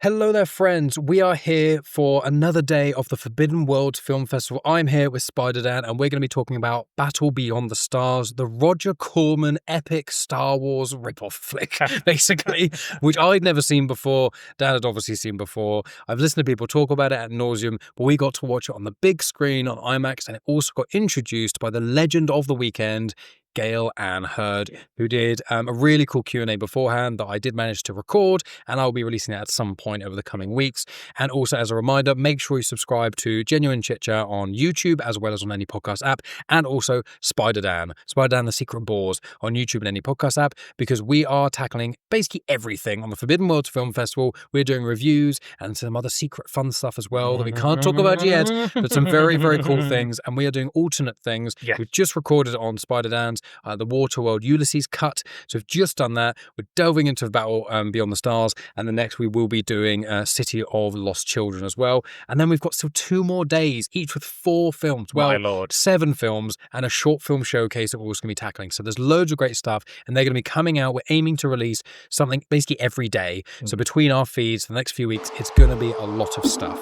Hello there, friends. We are here for another day of the Forbidden World Film Festival. I'm here with Spider-Dan, and we're going to be talking about Battle Beyond the Stars, the Roger Corman epic Star Wars ripoff flick, basically, which I'd never seen before. Dan had obviously seen before. I've listened to people talk about it ad nauseum, but we got to watch it on the big screen on IMAX, and it also got introduced by the legend of the weekend, Gail Ann Hurd, who did a really cool Q&A beforehand that I did manage to record, and I'll be releasing it at some point over the coming weeks. And also, as a reminder, make sure you subscribe to Genuine Chit-Chat on YouTube, as well as on any podcast app, and also Spider-Dan the Secret Boars on YouTube and any podcast app, because we are tackling basically everything on the Forbidden World Film Festival. We're doing reviews and some other secret fun stuff as well that we can't talk about yet, but some very, very cool things, and we are doing alternate things. Yeah. We've just recorded it on Spider-Dan's the Waterworld Ulysses cut. So we've just done that. We're delving into Battle Beyond the Stars, and the next we will be doing City of Lost Children as well. And then we've got still 2 more days, each with 4 films. Well, My lord. 7 films and a short film showcase that we're also going to be tackling. So there's loads of great stuff, and they're going to be coming out. We're aiming to release something basically every day. So between our feeds for the next few weeks, it's going to be a lot of stuff.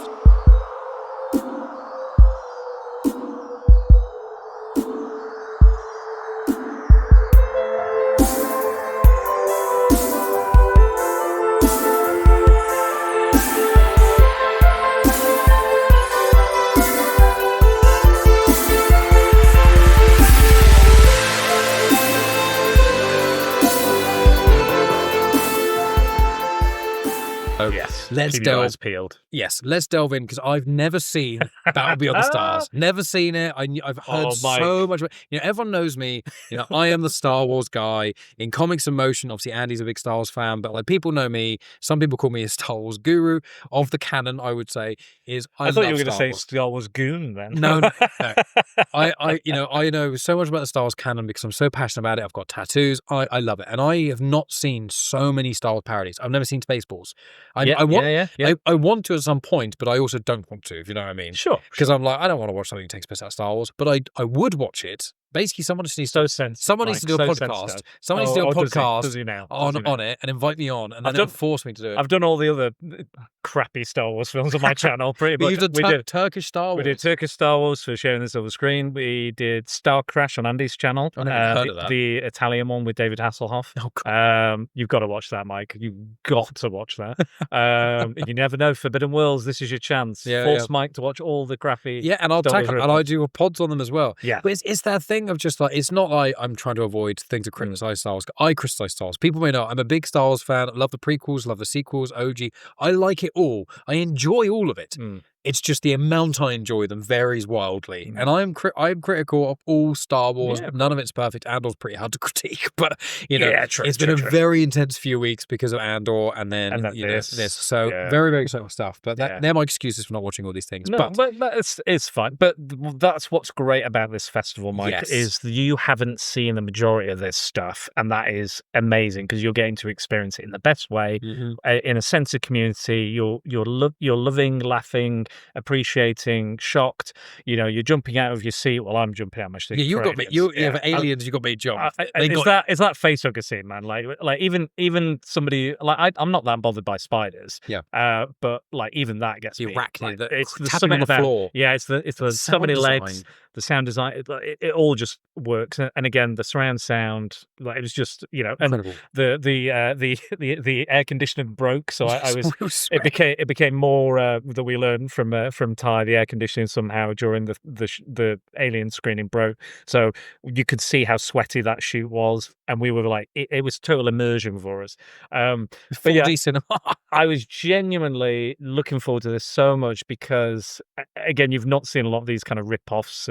Yes. Let's Keep your delve. eyes peeled. Yes, let's delve in, because I've never seen Battle Beyond the Stars. Never seen it. I've heard so much. Everyone knows me. I am the Star Wars guy in comics and motion. Obviously, Andy's a big Star Wars fan, but like people know me. Some people call me a Star Wars guru of the canon. I would say I thought you were going to say Star Wars goon then. No. I know so much about the Star Wars canon because I'm so passionate about it. I've got tattoos. I love it, and I have not seen so many Star Wars parodies. I've never seen Spaceballs. I want to at some point, but I also don't want to, if you know what I mean. Sure. Because I'm like, I don't want to watch something that takes place out of Star Wars, but I would watch it. Basically, someone just needs to do a podcast. Someone needs to do a podcast on it and invite me on, and then they'll force me to do it. I've done all the other crappy Star Wars films on my channel, pretty much. We did Turkish Star Wars. We did Turkish Star Wars for sharing this over screen. We did Star Crash on Andy's channel. I never heard of that. The Italian one with David Hasselhoff. Oh, God. You've got to watch that, Mike. You've got to watch that. You never know. Forbidden Worlds, this is your chance. Force Mike to watch all the crappy. Yeah, and I'll tackle, and I do pods on them as well. Yeah. But it's that thing of just like, it's not like I'm trying to avoid things that criticize Star Wars. I criticize Star Wars. People may know I'm a big Star Wars fan. I love the prequels, love the sequels, OG. I like it all. I enjoy all of it. It's just the amount I enjoy them varies wildly. And I'm critical of all Star Wars. Yeah. None of it's perfect. Andor's pretty hard to critique. But, it's been a very intense few weeks because of Andor and then this. So very, very exciting stuff. But they're my excuses for not watching all these things. No, but it's fine. But that's what's great about this festival, Mike, is you haven't seen the majority of this stuff. And that is amazing because you're getting to experience it in the best way, in a sense of community. You're loving, laughing, appreciating, shocked. You're jumping out of your seat. Well, I'm jumping out of my seat. Yeah, you got me. For aliens, you got me jump. Is that face hugger scene, man? Like even somebody like I'm not that bothered by spiders. Yeah. But like even that gets me. Arachnid. It's the tapping on the floor. Yeah, it's the so many legs. The sound design, it all just works. And again, the surround sound, like it was just, Incredible. And the air conditioning broke, so it became more that we learned from Ty. The air conditioning somehow during the Alien screening broke, so you could see how sweaty that shoot was, and we were like, it was total immersion for us. But yeah, cinema. I was genuinely looking forward to this so much because, again, you've not seen a lot of these kind of rip-offs,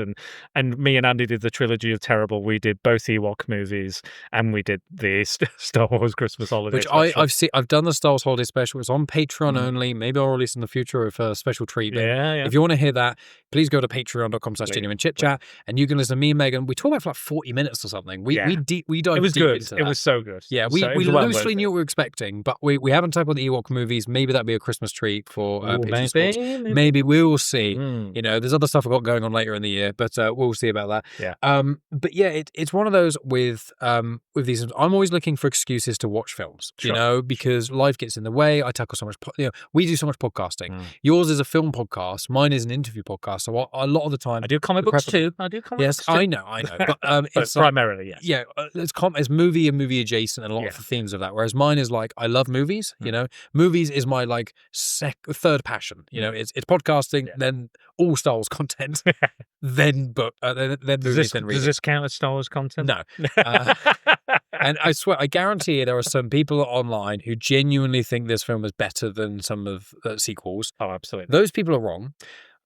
and me and Andy did the trilogy of terrible. We did both Ewok movies, and we did the Star Wars Christmas Holiday Which special. I've done the Star Wars Holiday Special. It's on Patreon only. Maybe I'll release in the future with special treats treat. Yeah. If you want to hear that, please go to patreon.com/genuinechitchat and you can listen to me and Megan. We talk about it for like 40 minutes or something. We dive deep it was deep good. into that. It was so good. Yeah, we loosely knew what we were expecting, but we haven't talked about the Ewok movies. Maybe that'd be a Christmas treat for maybe we will see. You know, there's other stuff we've got going on later in the year, but we'll see about that. Yeah. But yeah, it's one of those with these. I'm always looking for excuses to watch films, you know, because life gets in the way. I tackle so much, we do so much podcasting. Yours is a film podcast. Mine is an interview podcast. So a lot of the time, I do comic books too. Yes, I know. But it's primarily, yes. Yeah, it's movie and movie adjacent and a lot of the themes of that. Whereas mine is like, I love movies. You know, movies is my like third passion. You know, it's podcasting, then all Star Wars content, then movies, then reading. Does this count as Star Wars content? No. And I swear, I guarantee you, there are some people online who genuinely think this film is better than some of the sequels. Oh, absolutely. Those people are wrong.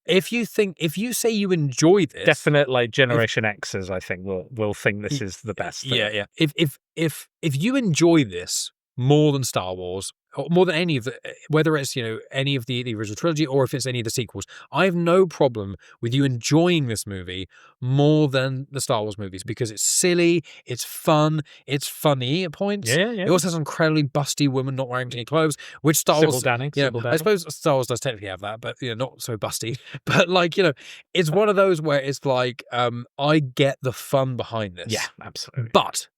If you say you enjoy this, definite like Generation Xers, I think will think this is the best thing. Yeah. If you enjoy this more than Star Wars, or more than any of the, whether it's, you know, any of the original trilogy or if it's any of the sequels, I have no problem with you enjoying this movie more than the Star Wars movies because it's silly, it's fun, it's funny at points. Yeah. It also has an incredibly busty woman not wearing any clothes, which Star Wars, I suppose Star Wars does technically have that, but you know, not so busty. But like, you know, it's one of those where it's like, I get the fun behind this. Yeah, absolutely. But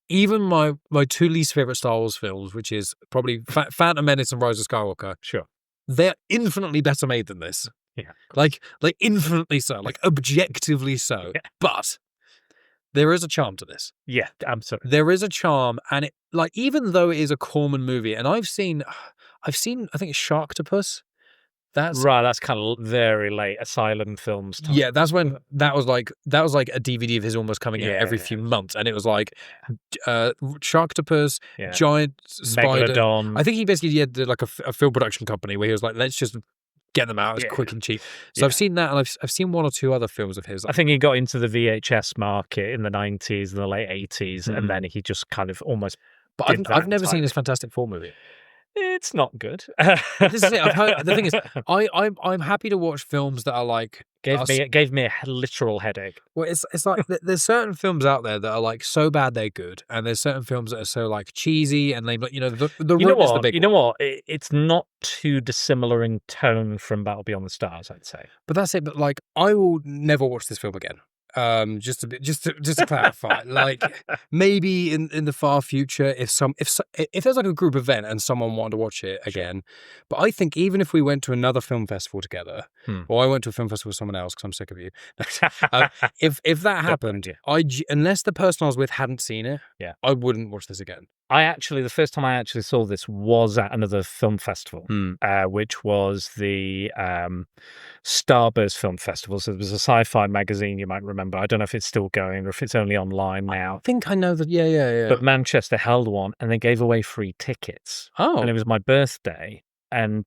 even my two least favorite Star Wars films, which is probably Phantom Menace and Rise of Skywalker, they're infinitely better made than this. Yeah, like infinitely so, like objectively so. Yeah. But there is a charm to this. Yeah, absolutely. There is a charm, and it, like, even though it is a Corman movie, and I've seen, I think it's Sharktopus. That's kind of very late Asylum Films time. Yeah, that's when that was like a DVD of his almost coming out every few months, and it was like Sharktopus, giant spider. Megalodon. I think he basically did like a film production company where he was like, let's just get them out as quick and cheap. So I've seen that, and I've seen one or two other films of his. I think he got into the VHS market in the 90s and the late 80s, and then he just kind of almost. But I've never seen this Fantastic Four movie. It's not good. This is it. I've heard, the thing is, I'm happy to watch films that are like gave me a literal headache. Well, it's like there's certain films out there that are like so bad they're good, and there's certain films that are so like cheesy and lame. Like, you know, the you know Room is the big. You know what? It's not too dissimilar in tone from Battle Beyond the Stars, I'd say. But that's it. But like, I will never watch this film again. Just to clarify, like maybe in the far future, if there's like a group event and someone wanted to watch it again, but I think even if we went to another film festival together, or I went to a film festival with someone else because I'm sick of you, if that happened, unless the person I was with hadn't seen it, I wouldn't watch this again. The first time I actually saw this was at another film festival, which was the Starburst Film Festival. So it was a sci-fi magazine, you might remember. I don't know if it's still going or if it's only online now. I think I know that, yeah. But Manchester held one, and they gave away free tickets. Oh. And it was my birthday, and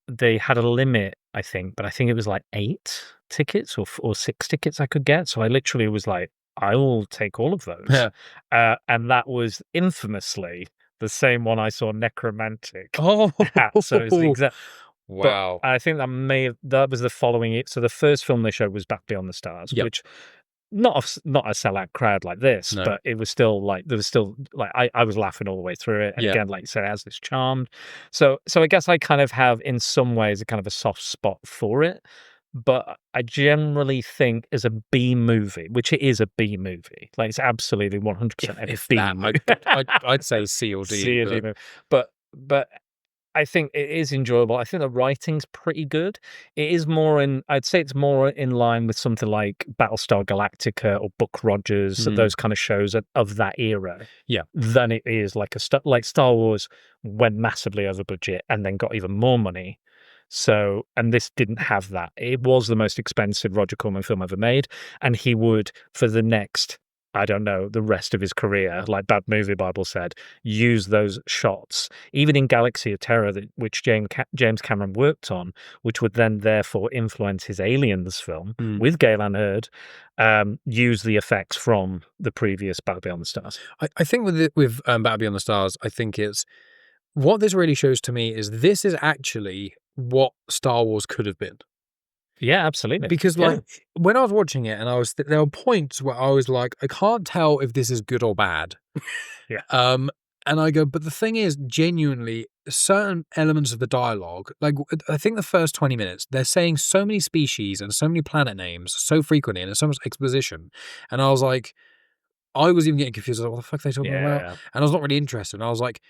they had a limit, I think, but I think it was like 8 tickets or 6 tickets I could get. So I literally was like, I will take all of those. Yeah. And that was infamously the same one I saw Necromantic. Oh, so it's the exact. Wow. But I think that was the following. So the first film they showed was Back Beyond the Stars, which not a sellout crowd like this, but it was still like I was laughing all the way through it. And again, like you said, it has this charm. So I guess I kind of have in some ways a kind of a soft spot for it. But I generally think as a B movie, which it is a B movie, like it's absolutely 100% a B movie. I'd say C or D. C or D movie. But I think it is enjoyable. I think the writing's pretty good. I'd say it's more in line with something like Battlestar Galactica or Buck Rogers, those kind of shows of that era. Yeah. Than it is like Star Wars went massively over budget and then got even more money. So, and this didn't have that. It was the most expensive Roger Corman film ever made, and he would, for the next, I don't know, the rest of his career, like Bad Movie Bible said, use those shots, even in Galaxy of Terror, which James Cameron worked on, which would then therefore influence his Aliens film with Galen Hurd, use the effects from the previous Battle Beyond the Stars. I think with Battle Beyond the Stars, I think it's, what this really shows to me is this is actually what Star Wars could have been. Yeah, absolutely. Because like when I was watching it, and there were points where I was like, I can't tell if this is good or bad. Yeah. And I go, but the thing is, genuinely, certain elements of the dialogue, like I think the first 20 minutes, they're saying so many species and so many planet names so frequently, and there's so much exposition. And I was like, I was even getting confused. I was like, what the fuck are they talking about? And I was not really interested. And I was like,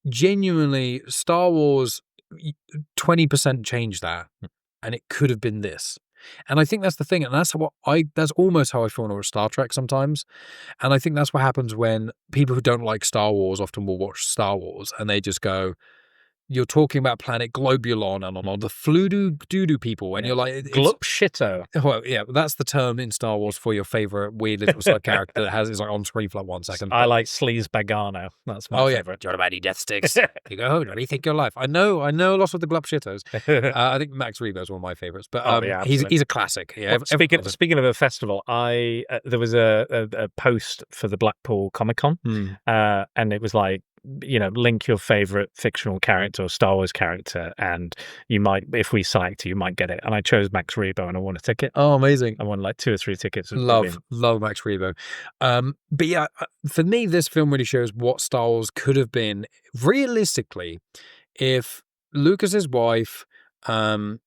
genuinely, Star Wars 20% changed that, and it could have been this. And I think that's the thing, and that's almost how I feel on Star Trek sometimes. And I think that's what happens when people who don't like Star Wars often will watch Star Wars and they just go, you're talking about planet Globulon and on the Fludu-Doodoo people, and you're like, Glup shito. Well, yeah, that's the term in Star Wars for your favorite weird little side character that is like on screen for like 1 second. I like Sleaze Bagano. That's my favorite. Do you want about any death sticks? You go, how do you think your life? I know lots of the Glup shitos. I think Max Rebo's one of my favorites, but he's a classic. Yeah. Well, speaking of a festival, there was a post for the Blackpool Comic Con, and it was like, link your favorite fictional character or Star Wars character, and you might, if we select you might get it. And I chose Max Rebo, and I won a ticket. Oh, amazing! I won like 2 or 3 tickets. Love Max Rebo. But yeah, for me, this film really shows what Star Wars could have been realistically if Lucas's wife and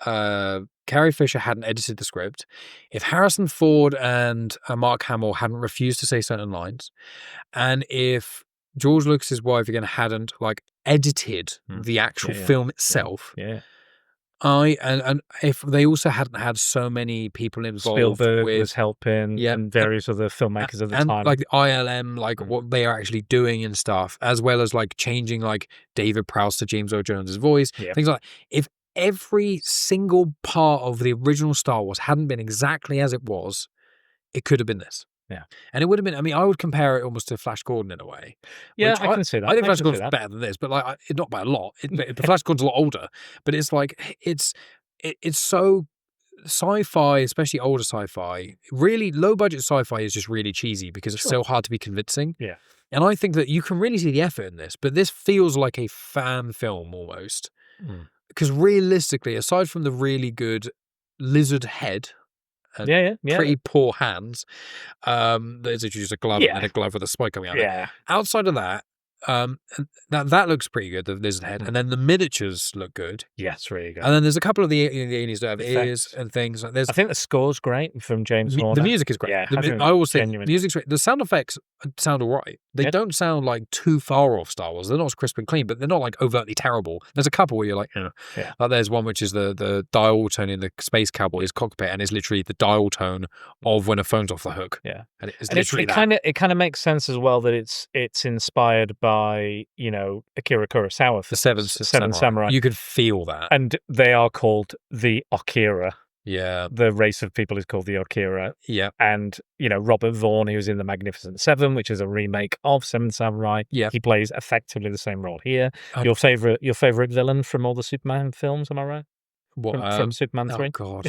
Carrie Fisher hadn't edited the script, if Harrison Ford and Mark Hamill hadn't refused to say certain lines, and if George Lucas's wife again hadn't like edited the actual film itself. And if they also hadn't had so many people involved, Spielberg was helping, and various other filmmakers at the time, like the ILM, like what they are actually doing and stuff, as well as like changing like David Prowse to James Earl Jones's voice, things like that. If every single part of the original Star Wars hadn't been exactly as it was, it could have been this. Yeah. And it would have been, I mean, I would compare it almost to Flash Gordon in a way. Yeah, I can see that. I think Flash Gordon's better than this, but like, not by a lot. Flash Gordon's a lot older, but it's like, it's so sci-fi, especially older sci-fi, really low budget sci-fi is just really cheesy because it's so hard to be convincing. Yeah. And I think that you can really see the effort in this, but this feels like a fan film almost. Because realistically, aside from the really good lizard head, pretty poor hands. There's just a glove and then a glove with a spike coming out. Yeah. Outside of that, that looks pretty good. The lizard head, and then the miniatures look good. Yes, really good. And then there's a couple of the aliens that have ears and things. I think the score's great from James Horner. The music is great. Yeah, I always say the music's great. The sound effects sound all right. They don't sound like too far off Star Wars. They're not as crisp and clean, but they're not like overtly terrible. There's a couple where you're like, like there's one which is the dial tone in the Space Cowboy's cockpit, and it's literally the dial tone of when a phone's off the hook. Yeah, and it's literally it kind of makes sense as well that it's inspired by Akira Kurosawa for the Seven Samurai. You could feel that, and they are called the Akira. Yeah, the race of people is called the Akira. Yeah, and Robert Vaughn, who's in the Magnificent Seven, which is a remake of Seven Samurai. Yeah, he plays effectively the same role here. Your favorite villain from all the Superman films? Am I right? What from Superman 3? Oh God.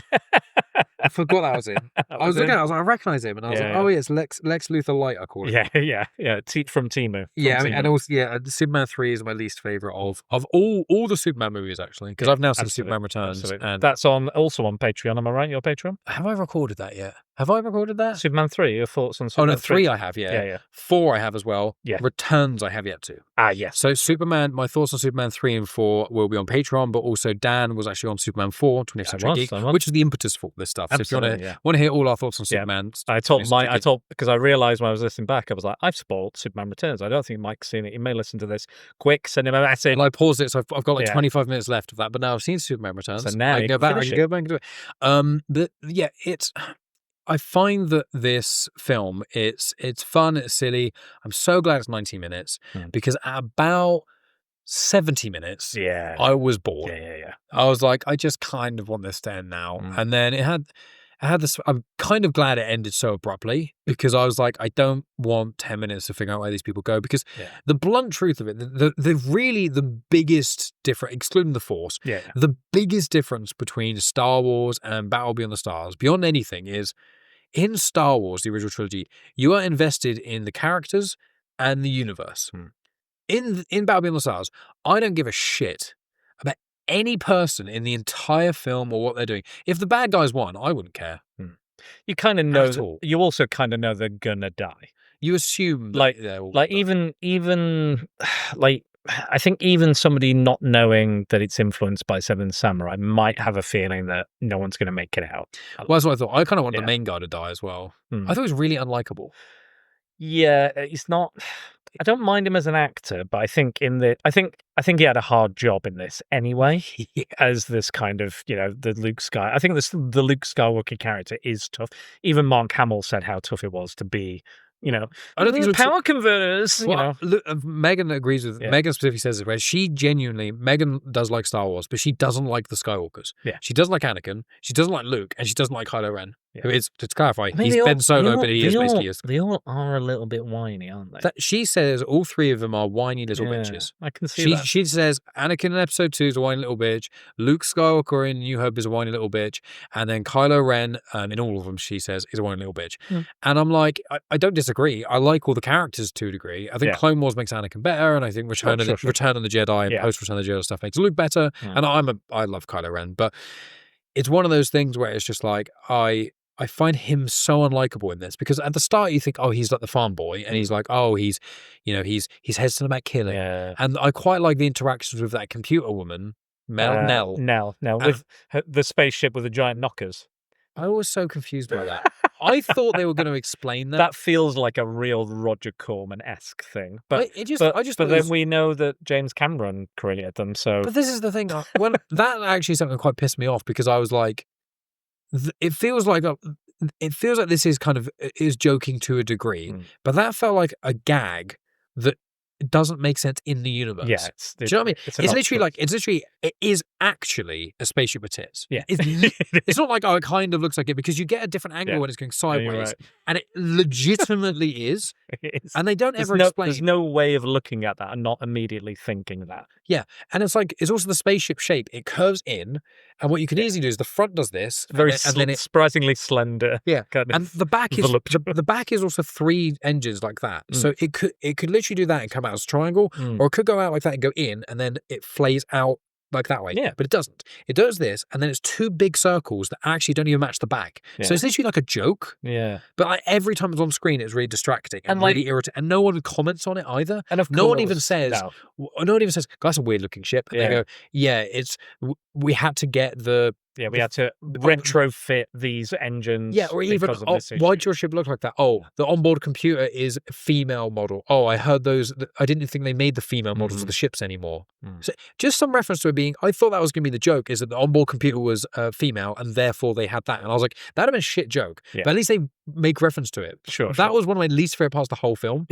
I forgot that was him. I was looking at it, I was like, I recognise him, and I was like, oh yeah, it's Lex Luthor Light, I call it. Yeah. From Timu. And also, Superman 3 is my least favourite of all the Superman movies, actually, because I've now seen Superman Returns. And that's also on Patreon, am I right? Your Patreon? Have I recorded that yet? Have I recorded that? Superman 3, your thoughts on Superman 3 I have, yeah. 4 I have as well. Yeah. Returns I have yet to. Yes. So Superman, my thoughts on Superman 3 and 4 will be on Patreon, but also Dan was actually on Superman 4, 20th Century Geek, which is the impetus for this stuff. So if you want to hear all our thoughts on Superman, I told because I realised when I was listening back, I was like, I've spoiled Superman Returns. I don't think Mike's seen it. He may listen to this. Quick, send him a message. And I paused it, so I've got like 25 minutes left of that. But now I've seen Superman Returns. So now I can go back and do it. But yeah, I find that this film, it's fun, it's silly. I'm so glad it's 90 minutes because at about 70 minutes, I was bored. Yeah. I was like, I just kind of want this to end now. And then it had this. I'm kind of glad it ended so abruptly because I was like, I don't want 10 minutes to figure out where these people go, because the blunt truth of it, the biggest difference, excluding the Force, the biggest difference between Star Wars and Battle Beyond the Stars, beyond anything, is in Star Wars, the original trilogy, you are invested in the characters and the universe. In Battle Beyond the Stars, I don't give a shit about any person in the entire film or what they're doing. If the bad guys won, I wouldn't care. You kind of know. At all. You also kind of know they're gonna die. You assume that even like I think even somebody not knowing that it's influenced by Seven Samurai might have a feeling that no one's going to make it out. Well, that's what I thought. I kind of want the main guy to die as well. I thought he was really unlikable. Yeah, he's not. I don't mind him as an actor, but I think I think he had a hard job in this anyway. As this kind of the Luke Sky. I think the Luke Skywalker character is tough. Even Mark Hamill said how tough it was to be. I don't think power converters. Well, Megan agrees with Megan specifically says it where she genuinely Megan does like Star Wars, but she doesn't like the Skywalkers. Yeah, she doesn't like Anakin, she doesn't like Luke, and she doesn't like Kylo Ren. Who is, to clarify, he's Ben Solo, but he is basically. They all are a little bit whiny, aren't they? She says all three of them are whiny little bitches. I can see that. She says Anakin in Episode 2 is a whiny little bitch. Luke Skywalker in New Hope is a whiny little bitch, and then Kylo Ren, in all of them, she says is a whiny little bitch. And I'm like, I don't disagree. I like all the characters to a degree. I think Clone Wars makes Anakin better, and I think Return of the Jedi and post Return of the Jedi stuff makes Luke better. And I love Kylo Ren, but it's one of those things where it's just like I find him so unlikable in this because at the start you think, oh, he's like the farm boy, and he's like, oh, he's hesitant about killing, and I quite like the interactions with that computer woman, Nell, with the spaceship with the giant knockers. I was so confused by that. I thought they were going to explain that. That feels like a real Roger Corman-esque thing, but then we know that James Cameron created them. So, but this is the thing. That actually something quite pissed me off because I was like. It feels like this is kind of is joking to a degree, but that felt like a gag that doesn't make sense in the universe. Yeah, do you know what I mean? It is actually a spaceship with tits. Yeah, it's not like it kind of looks like it because you get a different angle when it's going sideways, and it legitimately is. And they don't ever explain. There's no way of looking at that and not immediately thinking that. Yeah, and it's also the spaceship shape. It curves in, and what you can easily do is the front does this, and then it's surprisingly slender. Yeah, and the back is the back is also 3 engines like that. So it could literally do that and come out as a triangle, or it could go out like that and go in, and then it flays out like that way. Yeah. But it doesn't. It does this, and then it's 2 big circles that actually don't even match the back. Yeah. So it's literally like a joke. Yeah. But every time it's on screen, it's really distracting and really irritating. And no one comments on it either. And no one even says, "Guys, that's a weird looking ship." And they go, "Yeah, we had to get the." Yeah, we had to retrofit these engines. Yeah, or even, why does your ship look like that? Oh, the onboard computer is a female model. Oh, I heard those. I didn't think they made the female models of the ships anymore. So just some reference to it being, I thought that was going to be the joke, is that the onboard computer was female and therefore they had that. And I was like, that'd have been a shit joke. Yeah. But at least they make reference to it. Sure. That was one of my least favorite parts of the whole film.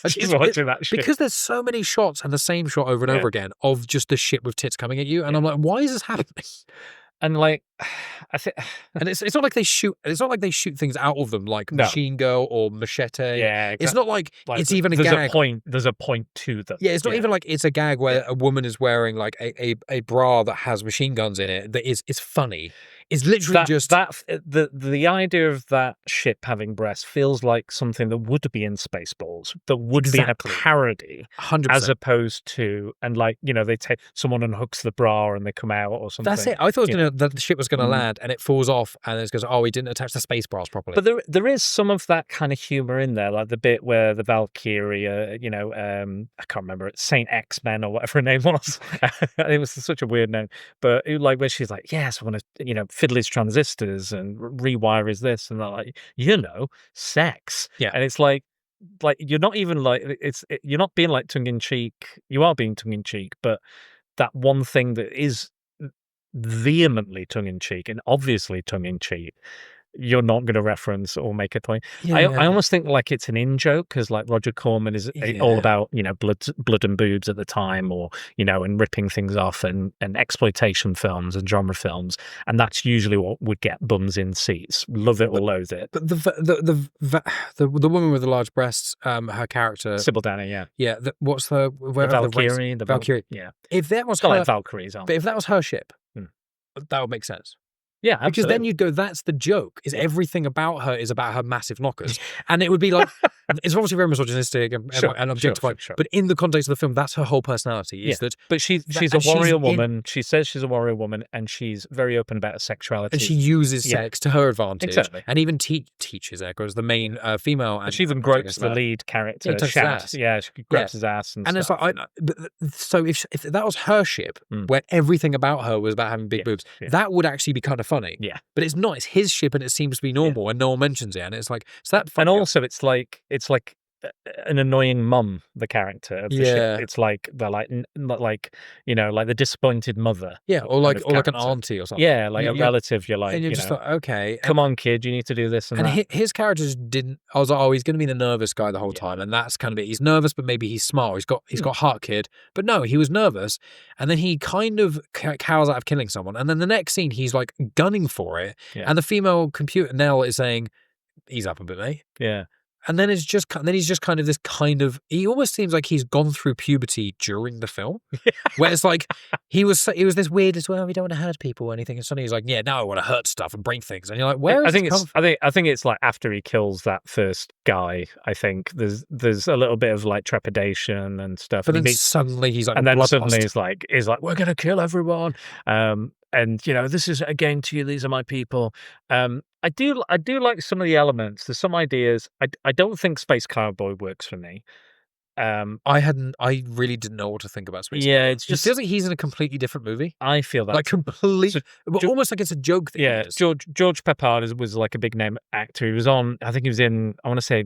Watching that shit. Because there's so many shots and the same shot over and over again of just the ship with tits coming at you. And I'm like, why is this happening? And I think, and it's not like they shoot. It's not like they shoot things out of them like Machine Girl or Machete. Yeah, exactly. It's not like it's even a gag. There's a point to them. Yeah, it's not even like it's a gag where a woman is wearing like a bra that has machine guns in it. That is, it's funny. It's literally the idea of that ship having breasts feels like something that would be in Spaceballs, that would be in a parody, 100%. As opposed to they take someone unhooks the bra and they come out or something. That's it. I thought that the ship was going to land and it falls off and it goes, oh, we didn't attach the space bras properly. But there is some of that kind of humor in there, like the bit where the Valkyrie, I can't remember it, Saint X-Men or whatever her name was. It was such a weird name, but like when she's like, yes, I want to, fiddle his transistors and rewire his this, and they're like, sex. Yeah. And it's like you're not even you're not being like tongue in cheek. You are being tongue in cheek, but that one thing that is vehemently tongue in cheek and obviously tongue in cheek, you're not going to reference or make a point. Yeah. I almost think like it's an in joke because like Roger Corman is all about blood and boobs at the time, or and ripping things off and exploitation films and genre films, and that's usually what would get bums in seats. Love it or loathe it. But the woman with the large breasts, her character Sybil Danny, what's the Valkyrie? The Valkyrie, yeah. If that was like Valkyries, but if that was her ship, that would make sense. Yeah, absolutely. Because then you'd go, that's the joke, is everything about her is about her massive knockers. And it would be like, it's obviously very misogynistic and objectified, but in the context of the film, that's her whole personality. Is that? But she's a warrior woman. She says she's a warrior woman, and she's very open about her sexuality. And she uses sex to her advantage. Exactly. And even teaches Echoes, the main female. And she even gropes the lead character. Yeah, she grabs his ass and stuff. It's like, so if that was her ship, where everything about her was about having big boobs, that would actually be kind of funny. Yeah. But it's not. It's his ship, and it seems to be normal, and no one mentions it. And it's like, so that. And also, it's like an annoying mum, the character of the ship. It's like they're like the disappointed mother. Yeah, or like an auntie or something. Yeah, like a relative. You're like, and you're just like, okay, come on, kid, you need to do this and that. His characters didn't. I was like, oh, he's going to be the nervous guy the whole time, and that's kind of it. He's nervous, but maybe he's smart. He's got heart, kid. But no, he was nervous, and then he kind of cowers out of killing someone, and then the next scene he's like gunning for it, and the female computer Nell is saying, "Ease up a bit, mate." Yeah. And then he's just kind of this kind of. He almost seems like he's gone through puberty during the film, where it's like he was this weird as well. We don't want to hurt people or anything, and suddenly he's like, yeah, now I want to hurt stuff and break things, and you're like, where? I think it's like after he kills that first guy. I think there's a little bit of like trepidation and stuff. But then suddenly he's like, and then suddenly he's like, we're gonna kill everyone. And this is again to you. These are my people. I do like some of the elements. There's some ideas. I don't think Space Cowboy works for me. I really didn't know what to think about Space Cowboy. Yeah, it feels like he's in a completely different movie. I feel that like completely, but almost like it's a joke thing. Yeah, George Peppard was like a big name actor. He was on. I think he was in. I want to say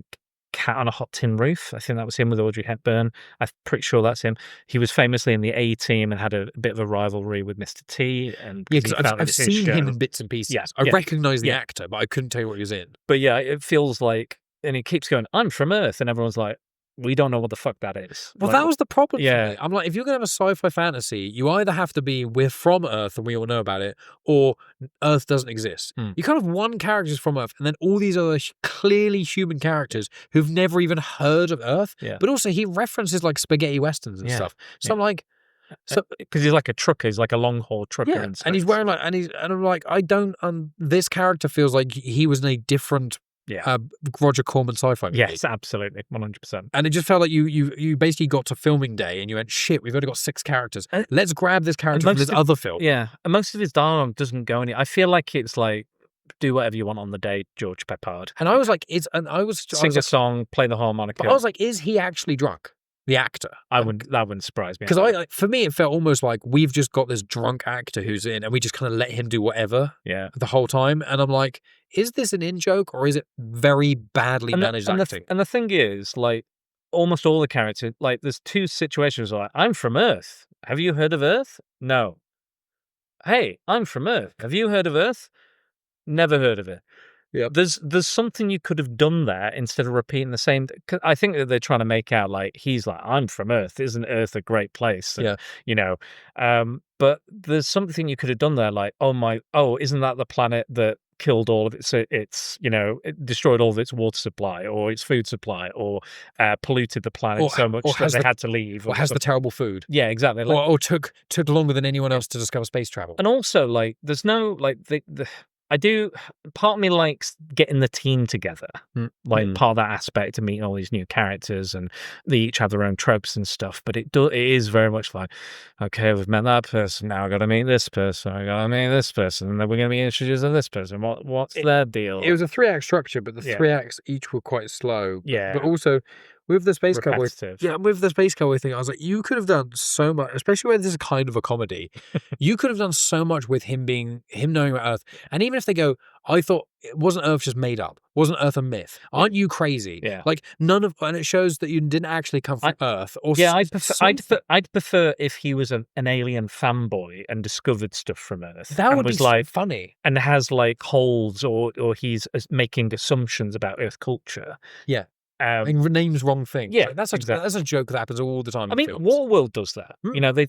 Cat on a Hot Tin Roof. I think that was him with Audrey Hepburn. I'm pretty sure that's him. He was famously in the A-Team and had a bit of a rivalry with Mr. T. And because I've seen him in bits and pieces. Yeah, I recognise the actor, but I couldn't tell you what he was in. But yeah, it feels like, and he keeps going, "I'm from Earth," and everyone's like, we don't know what the fuck that is. Well, that was the problem for me. I'm like, if you're going to have a sci-fi fantasy, you either have to be, we're from Earth and we all know about it, or Earth doesn't exist. You kind of one character's from Earth, and then all these other clearly human characters who've never even heard of Earth. But also he references like spaghetti westerns and stuff. So I'm like, because he's like a trucker, he's like a long haul trucker, and he's wearing like, and I'm like, I don't. This character feels like he was in a different. Roger Corman sci-fi movie. Yes, absolutely, 100%. And it just felt like you basically got to filming day and you went, shit, we've only got 6 characters. Let's grab this character from this other film. Yeah, and most of his dialogue doesn't go any. I feel like it's like, do whatever you want on the day, George Peppard. And I was like, sing a song, play the harmonica. But I was like, is he actually drunk? The actor. That wouldn't surprise me. Because for me, it felt almost like we've just got this drunk actor who's in, and we just kind of let him do whatever. The whole time, and I'm like, is this an in joke or is it very badly managed acting? And the thing is, like, almost all the characters, like, there's 2 situations like, I'm from Earth. Have you heard of Earth? No. Hey, I'm from Earth. Have you heard of Earth? Never heard of it. Yeah, there's something you could have done there instead of repeating the same. Cause I think that they're trying to make out like he's like, I'm from Earth. Isn't Earth a great place? And, but there's something you could have done there, like, isn't that the planet that killed all of it? So it destroyed all of its water supply or its food supply, or polluted the planet so much that they had to leave. Or has the terrible food? Yeah, exactly. Like, or took longer than anyone else to discover space travel. And also, like, there's no like part of me likes getting the team together, like part of that aspect of meeting all these new characters, and they each have their own tropes and stuff. But it is very much like, okay, we've met that person, now I got to meet this person, I got to meet this person, and then we're going to be introduced to this person. What's their deal? It was a 3-act structure, but the 3 acts each were quite slow. Yeah, but also. With the Space Cowboy, with the Space Cowboy thing, I was like, you could have done so much, especially when this is kind of a comedy. You could have done so much with him knowing about Earth. And even if they go, I thought, wasn't Earth just made up? Wasn't Earth a myth? Aren't you crazy? Yeah. Like, and it shows that you didn't actually come from Earth. Or I'd prefer if he was an alien fanboy and discovered stuff from Earth. That would be like funny. And has like holes, or he's making assumptions about Earth culture. Yeah. And names wrong things. Yeah, like, that's a joke that happens all the time. I mean, Waterworld does that.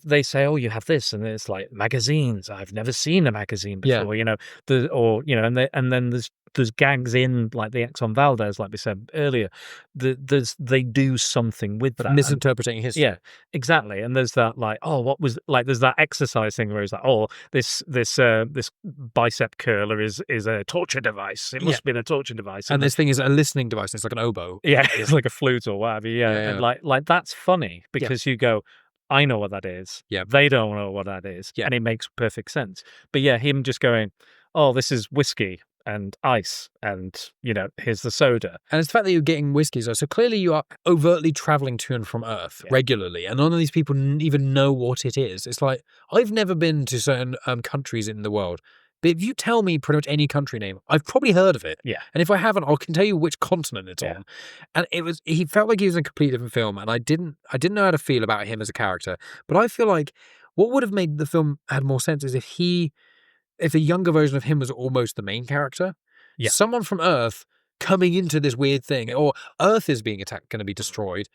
They say, oh, you have this, and it's like magazines. I've never seen a magazine before. And then there's there's gags in like the Exxon Valdez, like we said earlier. They do something with that, misinterpreting history. Yeah, exactly. And there's that like, oh, what was like? There's that exercise thing where it's like, oh, this bicep curler is a torture device. It must have been a torture device. And this thing is a listening device. It's like an oboe. Yeah, it's like a flute or whatever. Yeah, and like that's funny because you go, I know what that is. Yeah, they don't know what that is. Yeah, and it makes perfect sense. But yeah, him just going, oh, this is whiskey and ice, and here's the soda. And it's the fact that you're getting whiskey, so clearly you are overtly traveling to and from Earth regularly, and none of these people even know what it is. It's like, I've never been to certain countries in the world, but if you tell me pretty much any country name, I've probably heard of it. Yeah. And if I haven't, I can tell you which continent it's on. And he felt like he was in a completely different film, and I didn't know how to feel about him as a character. But I feel like what would have made the film had more sense is if a younger version of him was almost the main character. Yeah. Someone from Earth coming into this weird thing, or Earth is being attacked, going to be destroyed.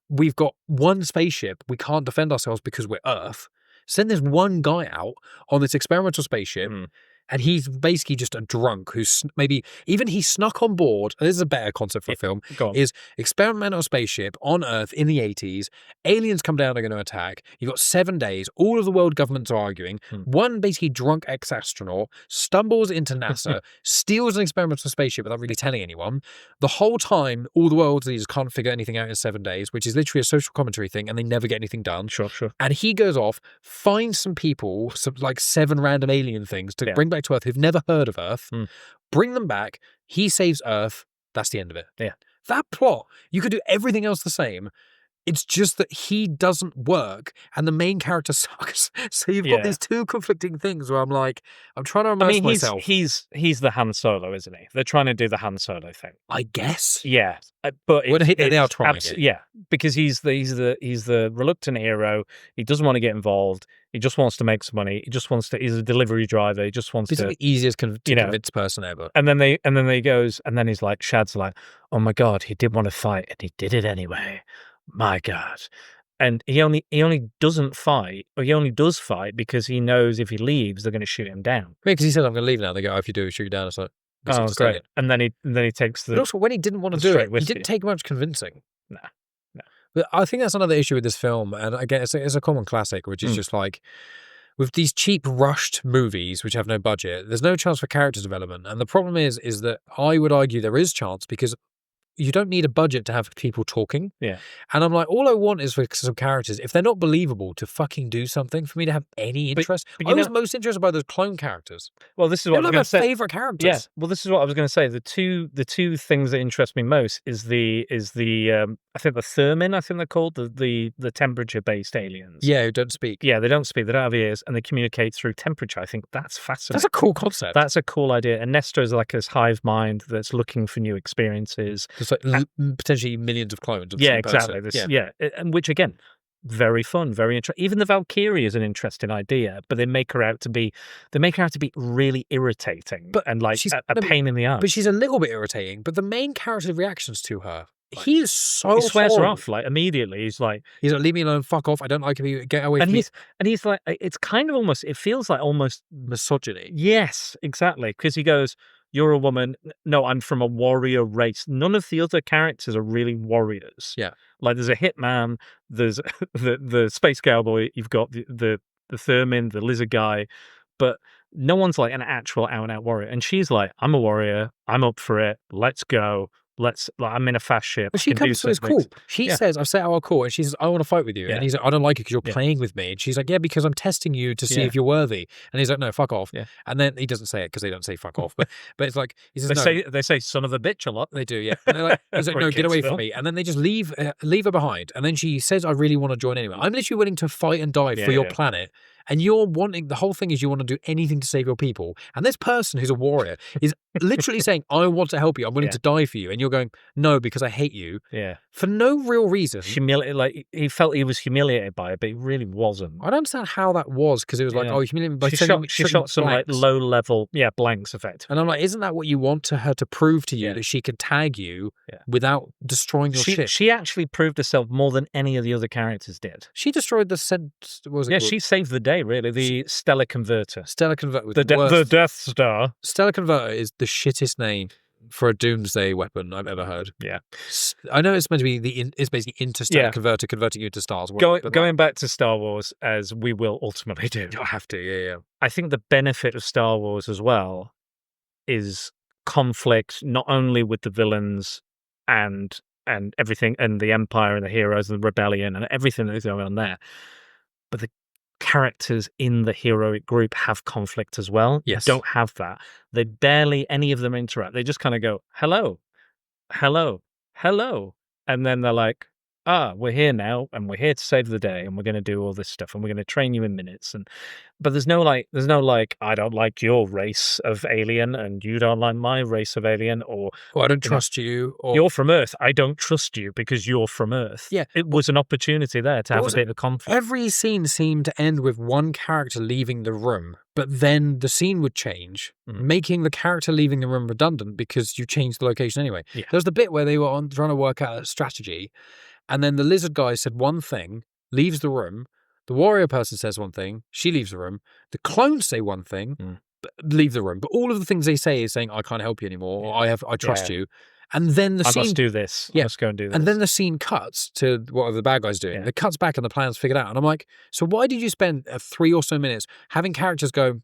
We've got one spaceship. We can't defend ourselves because we're Earth. Send this one guy out on this experimental spaceship, and he's basically just a drunk who's maybe even he snuck on board. This is a better concept for a film. Is experimental spaceship on Earth in the 80s. Aliens come down, they're going to attack. You've got 7 days. All of the world governments are arguing. One basically drunk ex-astronaut stumbles into NASA, steals an experimental spaceship without really telling anyone. The whole time, all the world leaders can't figure anything out in 7 days, which is literally a social commentary thing, and they never get anything done. Sure. And he goes off, finds some people, like 7 random alien things to bring back to Earth who've never heard of Earth, bring them back, he saves Earth, that's the end of it. Yeah. That plot, you could do everything else the same. It's just that he doesn't work and the main character sucks. So you've got these two conflicting things where I'm like, I'm trying to immerse myself. He's the Han Solo, isn't he? They're trying to do the Han Solo thing. I guess. Yeah. But they are trying it. Yeah, because he's the reluctant hero. He doesn't want to get involved. He just wants to make some money. He's a delivery driver. He just wants to. He's the easiest to convince person ever. And then he's like, Shad's like, oh my God, he did want to fight and he did it anyway. My God. And he only doesn't fight, or he only does fight because he knows if he leaves, they're going to shoot him down. Because he says, I'm going to leave now. They go, if you do, shoot you down. It's like, oh, great. And then he takes the. But also, when he didn't want to do it, he didn't take much convincing. No. But I think that's another issue with this film, and again, it's a common classic, which is just like, with these cheap, rushed movies which have no budget, there's no chance for character development. And the problem is that I would argue there is chance because you don't need a budget to have people talking. Yeah. And I'm like, all I want is for some characters, if they're not believable, to fucking do something for me to have any interest. But I was most interested by those clone characters. Well, this is what I was going to say. My favorite characters. Yeah. Well, this is what I was going to say. The two things that interest me most is the I think the Thermin, I think they're called, the temperature based aliens. Yeah, who don't speak. Yeah, they don't speak. They don't have ears, and they communicate through temperature. I think that's fascinating. That's a cool concept. That's a cool idea. And Nestor is like this hive mind that's looking for new experiences. It's like potentially millions of clones. Of exactly. And which again, very fun, very interesting. Even the Valkyrie is an interesting idea, but they make her out to be really irritating, and like a pain in the ass. But she's a little bit irritating. But the main character's reactions to her. He is so he swears horrible. her off like immediately. He's like, leave me alone, fuck off. I don't like you. Get away from me. And he's like, it's kind of almost. It feels like almost misogyny. Yes, exactly. Because he goes, "You're a woman. No, I'm from a warrior race." None of the other characters are really warriors. Yeah, like there's a hitman. There's the space cowboy. You've got the Thermin, the lizard guy, but no one's like an actual out and out warrior. And she's like, "I'm a warrior. I'm up for it. Let's go." I'm in a fast ship. But she comes to his call. She says, I've set our call. And she says, I want to fight with you. And he's like, I don't like it because you're playing with me. And she's like, yeah, because I'm testing you to see if you're worthy. And he's like, no, fuck off. Yeah. And then he doesn't say it because they don't say fuck off. But it's like, he says, they say son of a bitch a lot. They do, yeah. And they're like, he's like, no, get away from me. And then they just leave her behind. And then she says, I really want to join anyway. I'm literally willing to fight and die for your planet. And you're wanting, the whole thing is you want to do anything to save your people. And this person who's a warrior is literally saying, I want to help you. I'm willing to die for you. And you're going, no, because I hate you. Yeah. For no real reason. Like he felt he was humiliated by it, but he really wasn't. I don't understand how that was, because it was like, oh, humiliated me by she shot some like low level, blanks effect. And I'm like, isn't that what you want her to prove to you, that she can tag you without destroying your ship? She actually proved herself more than any of the other characters did. She destroyed the she saved the day, really. The Stellar Converter. Stellar Converter. The Death Star. Stellar Converter is the shittest name for a doomsday weapon I've ever heard. Yeah. I know it's meant to be it's basically interstellar converter converting you to stars. Going back to Star Wars, as we will ultimately do. I have to, yeah. I think the benefit of Star Wars as well is conflict, not only with the villains and everything, and the Empire and the heroes and the rebellion and everything that's going on there, but the characters in the heroic group have conflict as well. Yes. Don't have that. They barely, any of them interact. They just kind of go, hello, hello, hello. And then they're like, we're here now, and we're here to save the day, and we're going to do all this stuff, and we're going to train you in minutes. But there's no like, I don't like your race of alien, and you don't like my race of alien, or I don't trust you, or you're from Earth. I don't trust you because you're from Earth. Yeah, it was an opportunity there to have a bit of conflict. Every scene seemed to end with one character leaving the room, but then the scene would change, making the character leaving the room redundant because you changed the location anyway. Yeah. There was the bit where they were trying to work out a strategy. And then the lizard guy said one thing, leaves the room. The warrior person says one thing, she leaves the room. The clones say one thing, leave the room. But all of the things they say is saying, I can't help you anymore, or I trust you. And then the scene... I must do this. I must go and do this. And then the scene cuts to what the bad guy's doing. It cuts back and the plan's figured out. And I'm like, so why did you spend 3 or so minutes having characters go,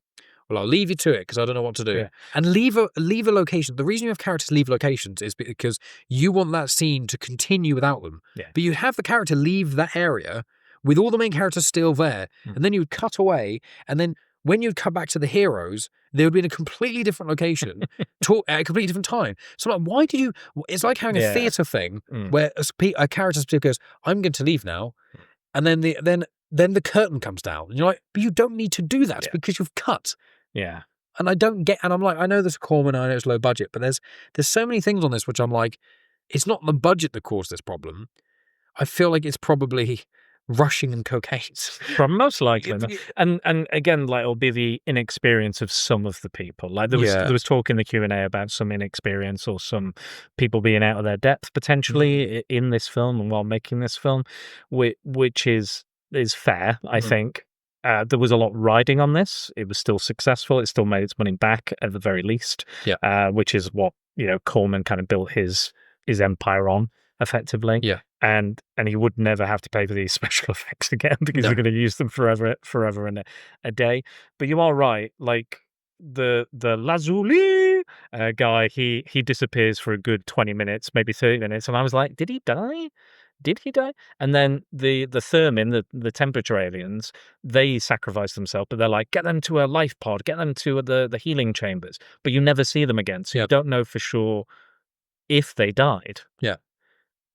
well, I'll leave you to it because I don't know what to do. Yeah. And leave a location. The reason you have characters leave locations is because you want that scene to continue without them. Yeah. But you have the character leave that area with all the main characters still there. And then you would cut away. And then when you'd cut back to the heroes, they would be in a completely different location at a completely different time. So I'm like, why did you... It's like having a theatre thing where a character goes, I'm going to leave now. And then the curtain comes down. And you're like, but you don't need to do that because you've cut. Yeah. And I don't get, and I'm like, I know this is Corman, I know it's low budget, but there's so many things on this which I'm like, it's not the budget that caused this problem. I feel like it's probably rushing and cocaine. Most likely. And again, like, it'll be the inexperience of some of the people. Like there was talk in the Q&A about some inexperience or some people being out of their depth potentially in this film and while making this film, which is fair, I think. There was a lot riding on this. It was still successful. It still made its money back at the very least, which is what, Corman kind of built his empire on, effectively. Yeah. And he would never have to pay for these special effects again because they're going to use them forever and a day. But you are right. Like the Lazuli guy, he disappears for a good 20 minutes, maybe 30 minutes. And I was like, did he die? Did he die? And then the Thermin, the temperature aliens, they sacrifice themselves, but they're like, get them to a life pod, get them to the healing chambers. But you never see them again. So you don't know for sure if they died. Yeah.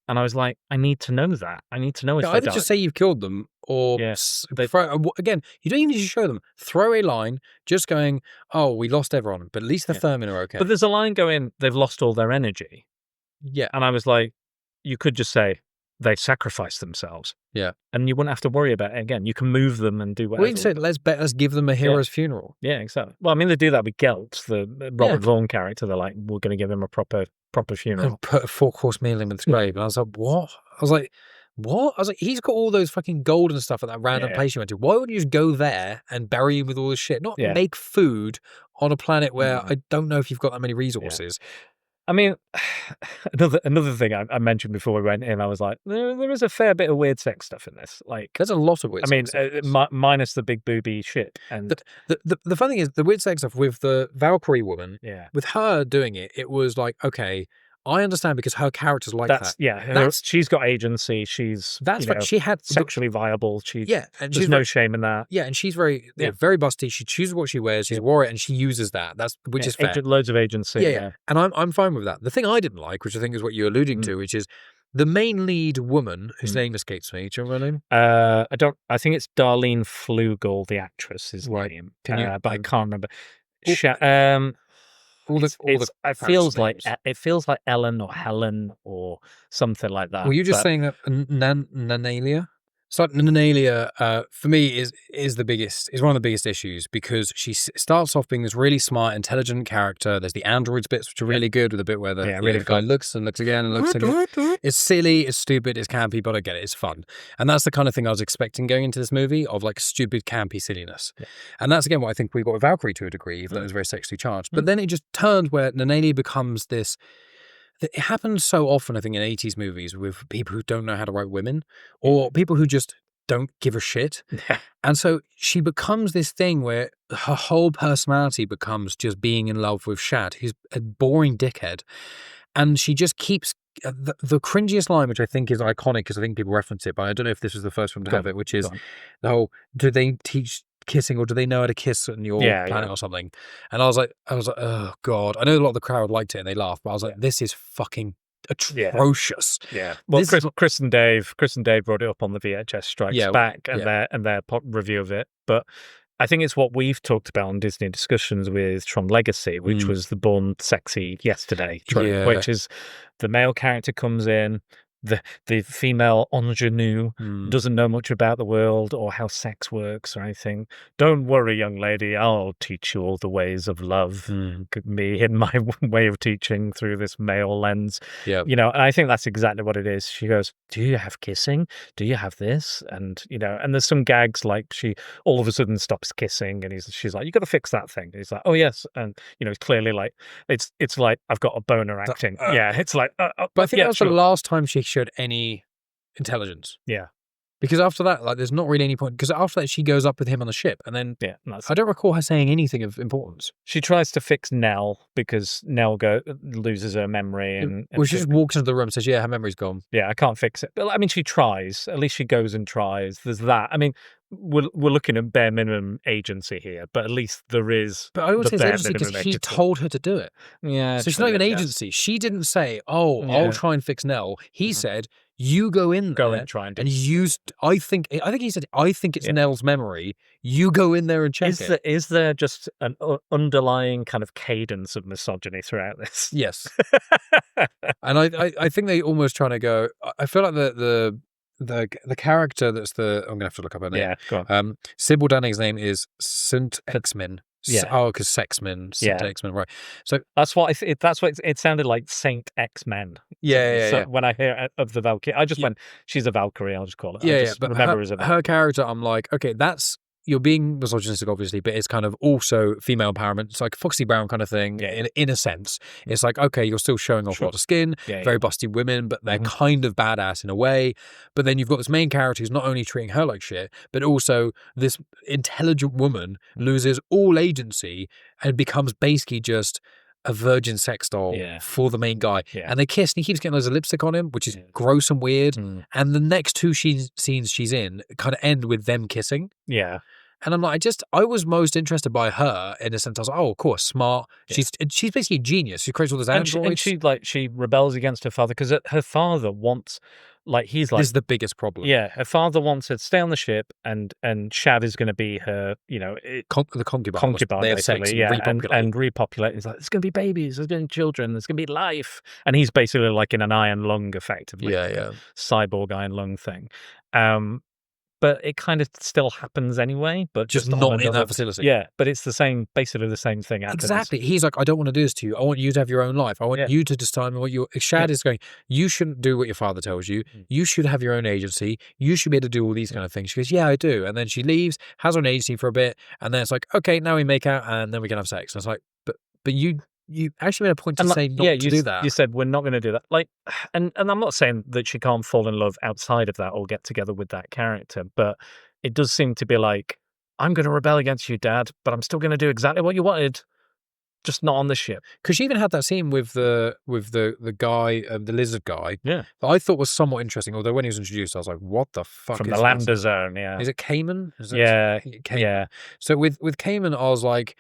And I was like, I need to know that. I need to know if they died. Either just say you've killed them or again, you don't even need to show them. Throw a line just going, oh, we lost everyone, but at least the Thermin are okay. But there's a line going, they've lost all their energy. Yeah. And I was like, you could just say, they sacrificed themselves. Yeah. And you wouldn't have to worry about it again. You can move them and do whatever. We can say, let's give them a hero's funeral. Yeah, exactly. Well, I mean, they do that with Gelt, the Robert Vaughn character. They're like, we're going to give him a proper funeral. And put a 4-course meal in with his grave. And I was like, what? I was like, he's got all those fucking gold and stuff at that random place you went to. Why wouldn't you just go there and bury him with all this shit? Not make food on a planet where I don't know if you've got that many resources. I mean, another thing I mentioned before we went in, I was like, there is a fair bit of weird sex stuff in this. Like, there's a lot of weird sex stuff. Minus the big booby shit. And the funny thing is, the weird sex stuff with the Valkyrie woman, with her doing it, it was like, okay, I understand because her character's like that. Yeah, she's got agency. She's what she had, sexually viable. And there's no shame in that. Yeah, and she's very very busty. She chooses what she wears. She's a warrior, and she uses that. Which is fair. Loads of agency. Yeah. And I'm fine with that. The thing I didn't like, which I think is what you're alluding to, which is the main lead woman, whose name escapes me. Do you remember her name? I think it's Darlene Flugel, the actress' name. But I can't remember. It feels like Ellen or Helen or something like that. Were you just saying that Nanalia? So Nanalia, for me, is one of the biggest issues because she starts off being this really smart, intelligent character. There's the androids bits, which are really good, with the bit where the guy looks and looks again and looks again. It's silly, it's stupid, it's campy, but I get it, it's fun. And that's the kind of thing I was expecting going into this movie, of like stupid, campy silliness. Yeah. And that's again what I think we got with Valkyrie to a degree, even though it was very sexually charged. But then it just turned where Nanalia becomes this. It happens so often, I think, in 80s movies with people who don't know how to write women, or people who just don't give a shit. And so she becomes this thing where her whole personality becomes just being in love with Shad, who's a boring dickhead. And she just keeps the cringiest line, which I think is iconic because I think people reference it, but I don't know if this was the first one to have it, which is the whole, do they teach kissing or do they know how to kiss on your planet or something? And I was like, oh God. I know a lot of the crowd liked it and they laughed, but I was like, this is fucking atrocious. Yeah. Well, Chris and Dave brought it up on the VHS Strikes Back and their review of it. But I think it's what we've talked about on Disney Discussions with Tron Legacy, which was the Born Sexy Yesterday trope, which is the male character comes in, the female ingenue doesn't know much about the world or how sex works or anything. Don't worry, young lady, I'll teach you all the ways of love. Me and my way of teaching through this male lens. You know, and I think that's exactly what it is. She goes, do you have kissing? Do you have this? And, you know, and there's some gags like she all of a sudden stops kissing and she's like, you got to fix that thing. And he's like, oh, yes. And, you know, it's clearly like, it's like, I've got a boner acting. It's like, but I think that was the last time she showed any intelligence. Because after that, like, there's not really any point. Because after that, she goes up with him on the ship, and then I don't recall her saying anything of importance. She tries to fix Nell because Nell loses her memory, and she just walks into the room and says, "Yeah, her memory's gone." Yeah, I can't fix it. But I mean, she tries. At least she goes and tries. There's that. I mean, we're looking at bare minimum agency here, but at least there is. But I would say it's agency because he told her to do it. Yeah, so she's not even agency. She didn't say, "Oh, I'll try and fix Nell." He said, you go in there, go and try and do use. I think he said, I think it's Nell's memory. You go in there and check it. Is there just an underlying kind of cadence of misogyny throughout this? Yes. And I think they almost trying to go. I feel like the character that's I'm gonna have to look up her name. Yeah, go on. Sybil Danning's name is St. Exmin. Because Sexman, Saint X-Men, right? So that's what it sounded like, Saint X-Men. Yeah. When I hear of the Valkyrie, I just went, she's a Valkyrie. I'll just call it. But remember her character. I'm like, okay, you're being misogynistic, obviously, but it's kind of also female empowerment. It's like Foxy Brown kind of thing, in a sense. It's like, okay, you're still showing off a lot of skin, very busty women, but they're kind of badass in a way. But then you've got this main character who's not only treating her like shit, but also this intelligent woman loses all agency and becomes basically just a virgin sex doll for the main guy. And they kiss and he keeps getting loads of lipstick on him, which is gross and weird. And the next two scenes she's in kind of end with them kissing. And I'm like, I was most interested by her in a sense. I was like, oh, of course, smart. She's basically a genius. She creates all those androids. And she rebels against her father because her father wants, he's like, this is the biggest problem. Yeah, her father wants her to stay on the ship, and Shad is going to be her, you know, the concubine. They have sex and repopulate. He's like, there's going to be babies, there's going to be children, there's going to be life, and he's basically like in an iron lung, effectively. Cyborg iron lung thing. But it kind of still happens anyway, but just not in that facility. Yeah, but it's basically the same thing. Exactly. He's like, I don't want to do this to you. I want you to have your own life. I want you to determine what Shad is going. You shouldn't do what your father tells you. You should have your own agency. You should be able to do all these kind of things. She goes, yeah, I do. And then she leaves, has her own agency for a bit, and then it's like, okay, now we make out, and then we can have sex. And it's like, but you actually made a point to say not to do that. You said we're not going to do that. And I'm not saying that she can't fall in love outside of that or get together with that character, but it does seem to be like, I'm going to rebel against you, Dad, but I'm still going to do exactly what you wanted, just not on the ship. Because she even had that scene with the guy, the lizard guy. Yeah, that I thought was somewhat interesting. Although when he was introduced, I was like, "What the fuck?" From the Lambda Zone, Is it Cayman? Yeah. So with Cayman, I was like,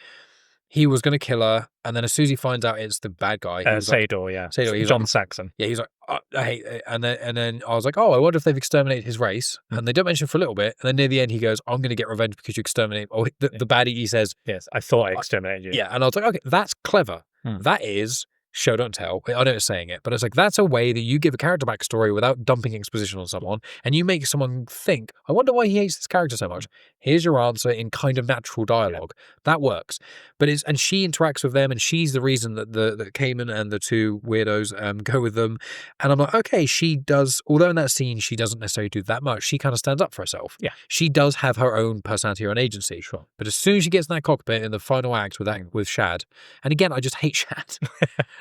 he was going to kill her, and then as soon as he finds out it's the bad guy, Sador, Sador, John Saxon. Yeah, he's like, I hate it. And then I was like, oh, I wonder if they've exterminated his race. And they don't mention it for a little bit, and then near the end he goes, I'm going to get revenge because you exterminate. Or the baddie, he says, yes, I thought I exterminated you. Yeah, and I was like, okay, that's clever. That is show don't tell. I know it's saying it, but it's like that's a way that you give a character backstory without dumping exposition on someone, and you make someone think, I wonder why he hates this character so much. Here's your answer in kind of natural dialogue. That works. But and she interacts with them, and she's the reason that the Cayman and the two weirdos go with them. And I'm like, okay, she does, although in that scene she doesn't necessarily do that much, she kind of stands up for herself. Yeah. She does have her own personality, her own agency. Sure. But as soon as she gets in that cockpit in the final act with Shad, and again, I just hate Shad.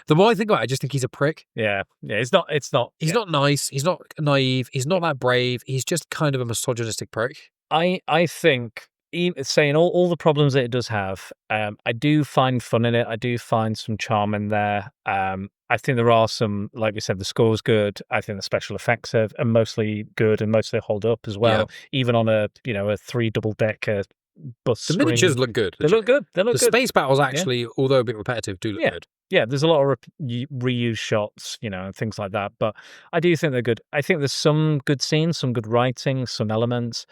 The more I think about it, I just think he's a prick. Yeah. It's not. He's not nice. He's not naive. He's not that brave. He's just kind of a misogynistic prick. I think, saying all the problems that it does have, I do find fun in it. I do find some charm in there. I think there are some, like we said, the score's good. I think the special effects are mostly good and mostly hold up as well. Yeah. Even on a 3 double-decker bus The screen. miniatures look good. They look good. The space battles actually, although a bit repetitive, do look good. Yeah, there's a lot of reuse shots, and things like that. But I do think they're good. I think there's some good scenes, some good writing, some elements.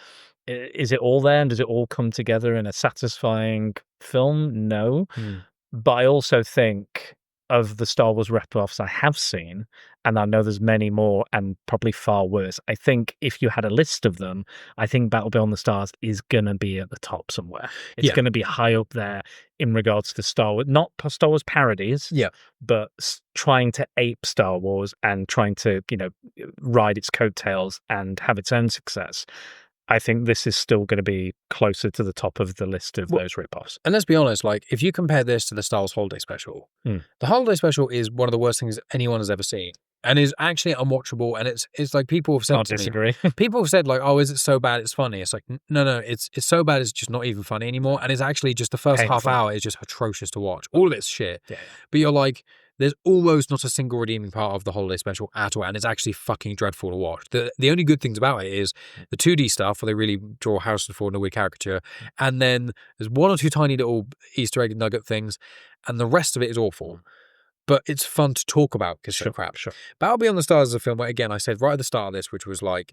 Is it all there, and does it all come together in a satisfying film? No. But I also think of the Star Wars rip-offs I have seen, and I know there's many more and probably far worse. I think if you had a list of them, I think Battle Beyond the Stars is going to be at the top somewhere. It's going to be high up there in regards to Star Wars, not Star Wars parodies, but trying to ape Star Wars and trying to, ride its coattails and have its own success. I think this is still going to be closer to the top of the list of those rip-offs. And let's be honest, like, if you compare this to the Star Wars Holiday Special, the Holiday Special is one of the worst things anyone has ever seen. And is actually unwatchable, and it's like people have said. I disagree. People have said like, "Oh, is it so bad it's funny?" It's like, no, it's so bad it's just not even funny anymore, and it's actually just the first half hour is just atrocious to watch. All of it's shit. Yeah. But you're like, there's almost not a single redeeming part of the Holiday Special at all, and it's actually fucking dreadful to watch. The only good things about it is the 2D stuff, where they really draw Harrison Ford in a weird caricature, and then there's one or two tiny little Easter egg nugget things, and the rest of it is awful. But it's fun to talk about because it's so crap. Sure. Battle Beyond the Stars is a film where, again, I said right at the start of this, which was like,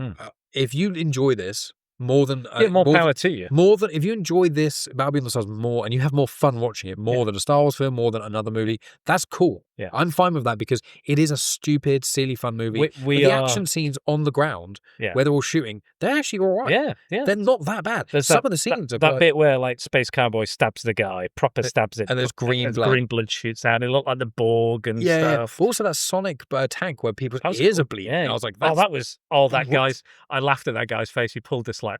if you enjoy this more than... more power to you. More than... If you enjoy this, Battle Beyond the Stars more, and you have more fun watching it, more than a Star Wars film, more than another movie, that's cool. Yeah. I'm fine with that because it is a stupid, silly, fun movie. The action scenes on the ground, where they're all shooting, they're actually all right. Yeah. They're not that bad. Some of the scenes are that bit where, like, Space Cowboy stabs the guy, proper stabs it. And there's green blood. Green blood shoots out. It looked like the Borg and stuff. Yeah. Also, that Sonic tank where people's ears are bleeding. Yeah. I was like, that guy's... I laughed at that guy's face. He pulled this, like...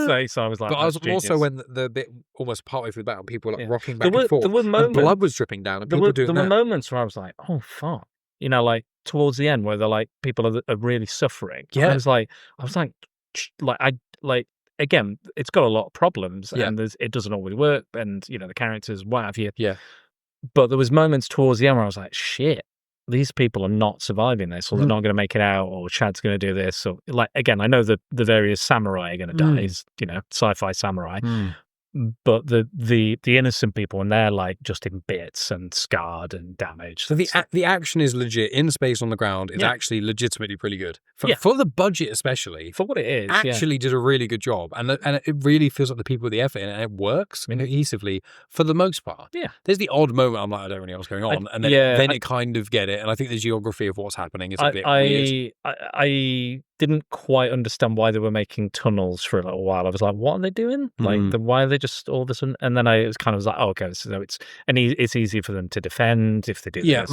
face. I was like, but I was genius. Also when the bit almost partway through the battle, people were like rocking back and forth. There were moments, and blood was dripping down, and people doing that. There were moments where I was like, oh fuck, like towards the end where they're like, people are really suffering. Yeah, I was like, again, it's got a lot of problems, and it doesn't always work, and the characters, what have you. Yeah, but there was moments towards the end where I was like, shit. These people are not surviving this, or they're not going to make it out, or Chad's going to do this. Or again, I know the various samurai are going to die, sci-fi samurai, but the innocent people, and they're like just in bits and scarred and damaged. So the action is legit in space on the ground. It's actually legitimately pretty good for the budget, especially for what it is. Actually, did a really good job, and it really feels like the people with the effort in it, and it works cohesively for the most part. Yeah, there's the odd moment I'm like, I don't really know what's going on, and then it kind of get it, and I think the geography of what's happening is a bit weird. I didn't quite understand why they were making tunnels for a little while. I was like, what are they doing? Like, why are they just all this? And then I was kind of like, oh, okay, so it's easy for them to defend if they do this.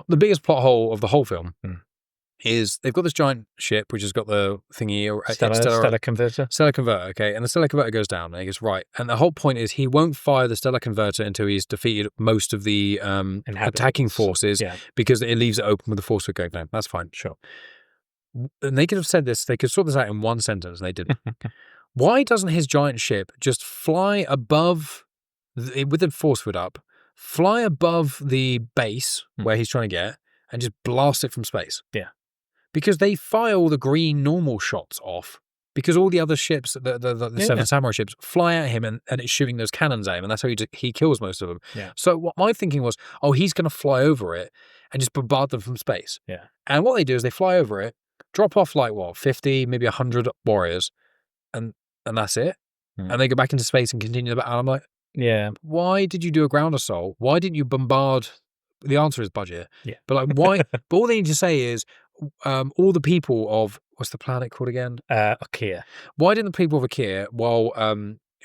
The biggest plot hole of the whole film is they've got this giant ship which has got the thingy, stellar converter. Stellar converter, okay, and the stellar converter goes down, and he goes right, and the whole point is he won't fire the stellar converter until he's defeated most of the attacking forces, because it leaves it open with the force field going down. That's fine, sure. And they could have said this, they could sort this out in one sentence, and they didn't. Why doesn't his giant ship just fly above, with the force field up, fly above the base where he's trying to get, and just blast it from space? Yeah. Because they fire all the green normal shots off, because all the other ships, the Seven Samurai ships, fly at him, and it's shooting those cannons at him, and that's how he kills most of them. Yeah. So what my thinking was, he's going to fly over it and just bombard them from space. Yeah. And what they do is they fly over it, drop off 50, maybe 100 warriors, and that's it. And they go back into space and continue the battle. I'm like, why did you do a ground assault? Why didn't you bombard the answer is budget. Yeah. But like, why? But all they need to say is, all the people of what's the planet called again? Ikea. Why didn't the people of Ikea, while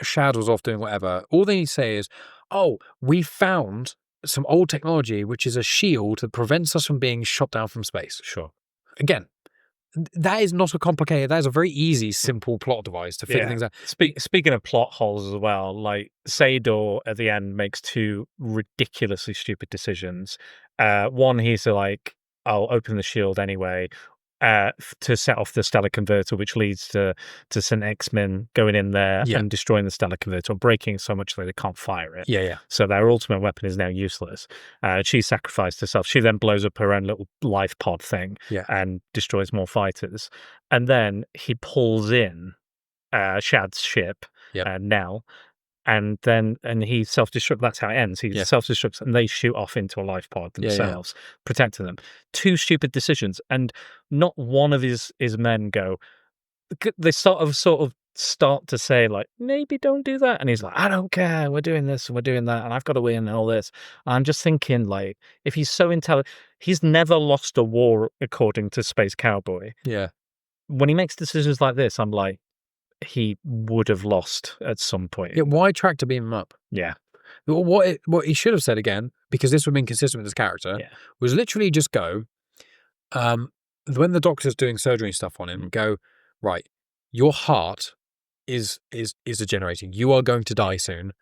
Shad was off doing whatever, all they need to say is, oh, we found some old technology which is a shield that prevents us from being shot down from space. Sure. Again, that is not a complicated. That is a very easy, simple plot device to figure things out. Speaking of plot holes as well, like Sador at the end makes two ridiculously stupid decisions. One, he's like, "I'll open the shield anyway." To set off the stellar converter, which leads to St. X-Men going in there and destroying the stellar converter, breaking it so much that they can't fire it. Yeah. So their ultimate weapon is now useless. She sacrificed herself. She then blows up her own little life pod thing and destroys more fighters. And then he pulls in Shad's ship, Nell, and he self-destructs. That's how it ends. He self-destructs, and they shoot off into a life pod themselves, protecting them. Two stupid decisions, and not one of his men go. They sort of start to say like, maybe don't do that, and he's like, I don't care. We're doing this and we're doing that, and I've got to win and all this. And I'm just thinking, like, if he's so intelligent, he's never lost a war, according to Space Cowboy. Yeah. When he makes decisions like this, I'm like, he would have lost at some point. Yeah, why tractor beam him up? Yeah. What he should have said again, because this would have been consistent with his character, was literally just go, when the doctor's doing surgery and stuff on him, go, right, your heart is degenerating. You are going to die soon.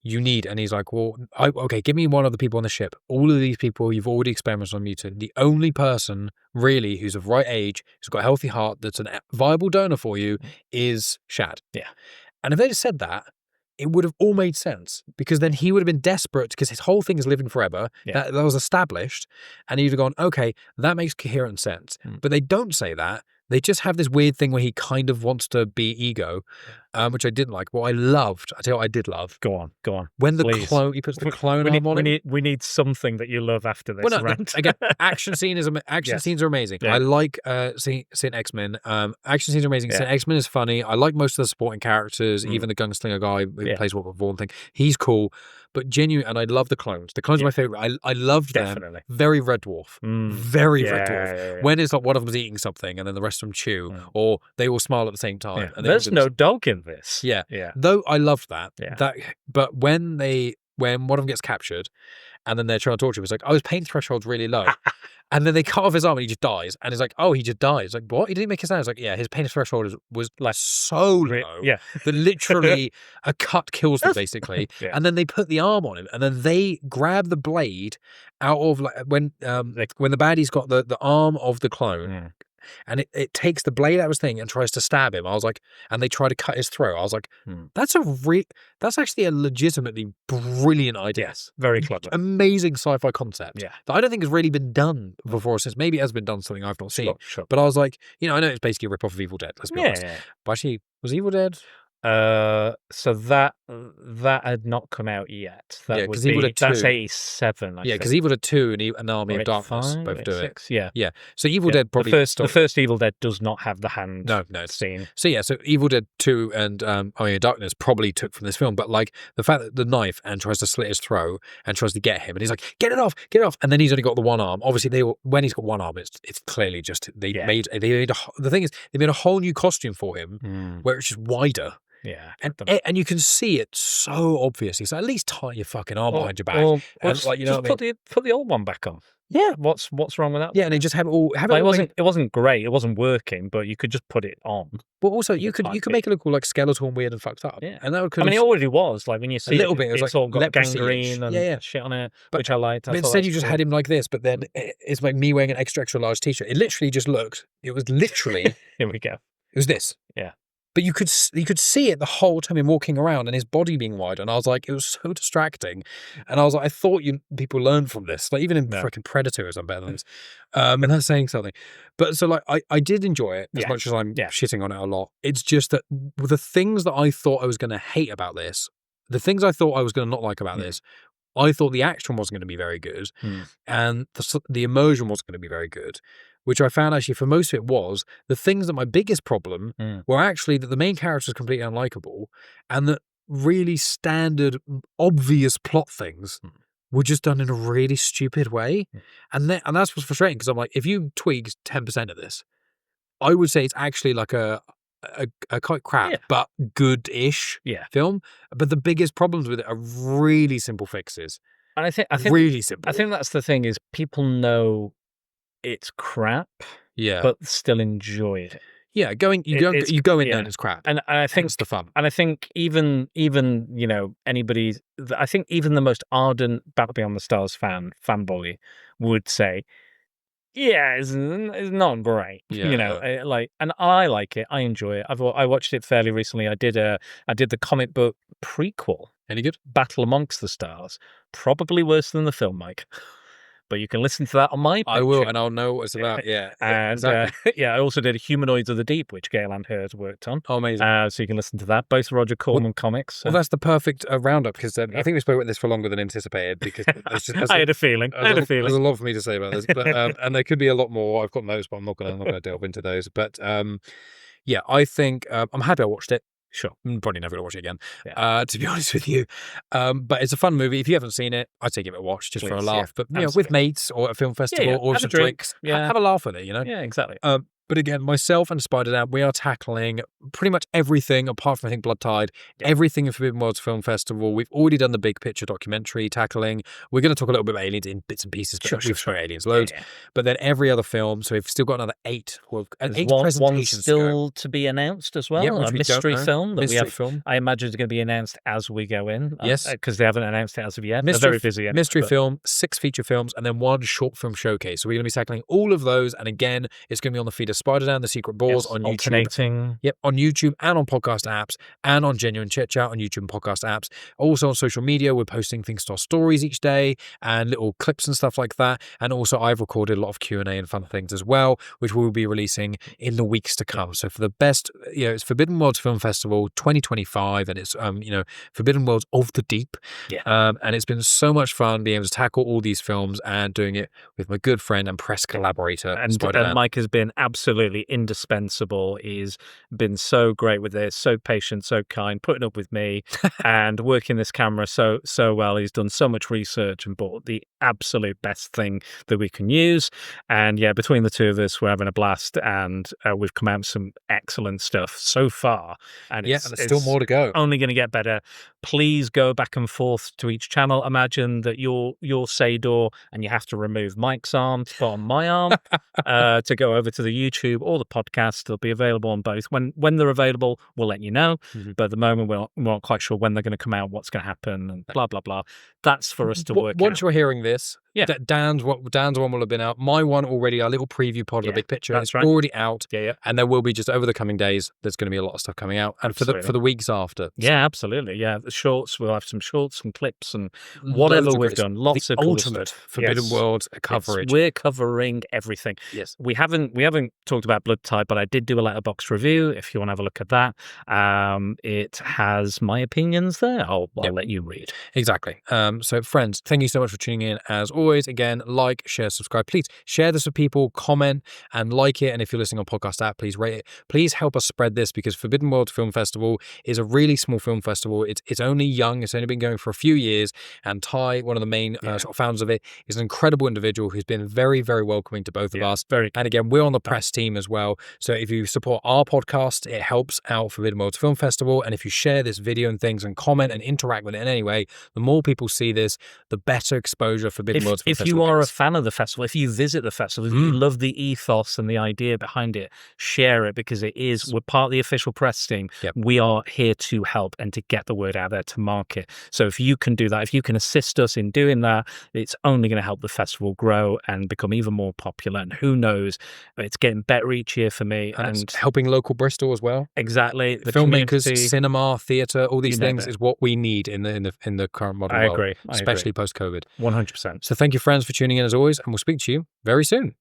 You need, and he's like, well, okay, give me one of the people on the ship. All of these people you've already experimented on mutant. The only person really who's of right age, who's got a healthy heart, that's a viable donor for you is Shad. Yeah. And if they just said that, it would have all made sense, because then he would have been desperate because his whole thing is living forever. That was established, and he'd have gone, okay, that makes coherent sense. But they don't say that. They just have this weird thing where he kind of wants to be ego, which I didn't like. What I loved, I tell you what I did love. Go on. When the clone, he puts the clone arm on him. We need something that you love after this. Well, no, again, action scenes are amazing. I like St. X-Men. Action scenes are amazing. St. X-Men is funny. I like most of the supporting characters, even the gunslinger guy who plays Robert Vaughn thing. He's cool. But genuine, and I love the clones. The clones are my favorite. I loved them. Very Red Dwarf. Very Red Dwarf. When it's like one of them's eating something and then the rest of them chew, or they all smile at the same time. And there's no dog in this. Yeah. Though I loved that. But when one of them gets captured and then they're trying to torture him, it's like, oh, his pain threshold's really low. And then they cut off his arm and he just dies. And it's like, oh, he just dies. Like, what? He didn't make a sound. It's like, yeah, his pain threshold was like so low that literally a cut kills them, basically. And then they put the arm on him, and then they grab the blade out of, like, when the baddie's got the arm of the clone. And it takes the blade out of his thing and tries to stab him. I was like, and they try to cut his throat. I was like, that's actually a legitimately brilliant idea. Yes, very clever. Amazing sci-fi concept. Yeah. That I don't think has really been done before since. Maybe it has been done something I've not seen. Sure. But I was like, I know it's basically a rip-off of Evil Dead, let's be honest. But actually, was Evil Dead? So that had not come out yet. Because Evil Dead 2. That's 87. Because Evil Dead 2 and Army of Darkness both do it. Yeah. So Evil Dead probably the first Evil Dead does not have the hand. No scene. So Evil Dead 2 and Army of Darkness probably took from this film. But like the fact that the knife and tries to slit his throat and tries to get him, and he's like, get it off, and then he's only got the one arm. Obviously, when he's got one arm, it's clearly just they made the thing is they made a whole new costume for him where it's just wider. Yeah, and you can see it so obviously. So at least tie your fucking arm behind your back. Just put the old one back on. Yeah, what's wrong with that? Yeah, and they just have it all. It wasn't great. It wasn't working, but you could just put it on. But also, you could make it look all like skeletal and weird and fucked up. Yeah, and that would. I mean, it already was. Like when you see a little bit, it's like all got gangrene and shit on it, which I liked. But instead, you just had him like this. But then it's like me wearing an extra large t-shirt. It literally just looked. It was literally. Here we go. It was this. Yeah. But you could see it the whole time him walking around and his body being wide, and I was like, it was so distracting, and I was like, I thought people learned from this, like even in freaking Predator, I'm better than this, and that's saying something. But so like I did enjoy it as much as I'm shitting on it a lot. It's just that the things that I thought I was going to hate about this, the things I thought I was going to not like about this, I thought the action wasn't going to be very good, and the immersion wasn't going to be very good. Which I found actually for most of it was the things that my biggest problem were actually that the main character is completely unlikable, and that really standard, obvious plot things were just done in a really stupid way. And that's what's frustrating, because I'm like, if you tweak 10% of this, I would say it's actually like a quite crap, but good-ish film. But the biggest problems with it are really simple fixes. And I think really simple. I think that's the thing, is people know it's crap, yeah, but still enjoy it. Yeah, you go in there and it's crap, and I think it's the fun. And I think even anybody, I think even the most ardent Battle Beyond the Stars fanboy would say, yeah, it's not great. And I like it. I enjoy it. I watched it fairly recently. I did the comic book prequel. Any good? Battle Amongst the Stars. Probably worse than the film, Mike. But you can listen to that on my picture. I will, and I'll know what it's about. Yeah. And exactly. I also did Humanoids of the Deep, which Gail and Hurd worked on. Oh, amazing. So you can listen to that. Both Roger Corman comics. Well, that's the perfect roundup, because I think we spoke about this for longer than anticipated, because I had a feeling. There's a lot for me to say about this, but and there could be a lot more. I've got notes, but I'm not going to delve into those. But yeah, I think I'm happy I watched it. Sure, I'm probably never going to watch it again, to be honest with you. But it's a fun movie. If you haven't seen it, I'd say give it a watch just for a laugh. But with mates or at a film festival or some drinks, have a laugh with it. Yeah, exactly. But again, myself and Spider-Dan, we are tackling pretty much everything, apart from, I think, Blood Tide, everything in Forbidden Worlds Film Festival. We've already done the big picture documentary tackling. We're going to talk a little bit about aliens in bits and pieces, but we've shown aliens loads. Yeah. But then every other film, so we've still got another 8. Eight presentations one still to be announced as well, a mystery film. Film. I imagine it's going to be announced as we go in. Yes. Because they haven't announced it as of yet. They're very busy. Mystery film, 6 feature films, and then 1 short film showcase. So we're going to be tackling all of those. And again, it's going to be on the feed of Spider-Dan, The Secret Balls on YouTube. Alternating. Yep, on YouTube and on podcast apps, and on Genuine Chit-Chat on YouTube and podcast apps. Also on social media, we're posting things to our stories each day and little clips and stuff like that. And also I've recorded a lot of Q&A and fun things as well, which we'll be releasing in the weeks to come. So for the best, it's Forbidden Worlds Film Festival 2025, and it's Forbidden Worlds of the Deep. Yeah. And it's been so much fun being able to tackle all these films and doing it with my good friend and press collaborator, and Mike has been absolutely indispensable. He's been so great with this, so patient, so kind, putting up with me and working this camera so well. He's done so much research and bought the absolute best thing that we can use. And yeah, between the two of us, we're having a blast, and we've come out with some excellent stuff so far. And there's still more to go. Only going to get better. Please go back and forth to each channel. Imagine that you're Sador and you have to remove Mike's arm to put on my arm to go over to the YouTube or the podcast. They'll be available on both. When they're available, we'll let you know. Mm-hmm. But at the moment, we're not quite sure when they're going to come out, what's going to happen, and blah, blah, blah. That's for us to work out. Once you're hearing this, Dan's one will have been out. My one already, our little preview pod of the big picture, that's already out. Yeah. And there will be, just over the coming days, there's going to be a lot of stuff coming out. And for the weeks after. Yeah, absolutely. Yeah, the shorts, we'll have some shorts and clips and whatever we've done. Lots of ultimate Forbidden World coverage. Yes, we're covering everything. Yes. We haven't talked about Blood Tide, but I did do a letterbox review if you want to have a look at that. It has my opinions there. I'll let you read. Exactly. So friends, thank you so much for tuning in. As always, again, like, share, subscribe. Please share this with people, comment and like it. And if you're listening on podcast app, please rate it. Please help us spread this, because Forbidden World Film Festival is a really small film festival. It's only young. It's only been going for a few years. And Ty, one of the main sort of founders of it, is an incredible individual who's been very, very welcoming to both of us. And again, we're on the press team as well. So if you support our podcast, it helps out Forbidden World Film Festival. And if you share this video and things and comment and interact with it in any way, the more people see this, the better exposure Forbidden World Film Festival. If you are a fan of the festival, if you visit the festival, if you love the ethos and the idea behind it, share it, because we're part of the official press team. Yep. We are here to help and to get the word out there to market. So if you can do that, if you can assist us in doing that, it's only going to help the festival grow and become even more popular. And who knows, it's getting better each year for me. And it's helping local Bristol as well. Exactly. The filmmakers, cinema, theatre, all these things is what we need in the current modern world. I agree. Especially post-COVID. 100%. So thank you, friends, for tuning in as always, and we'll speak to you very soon.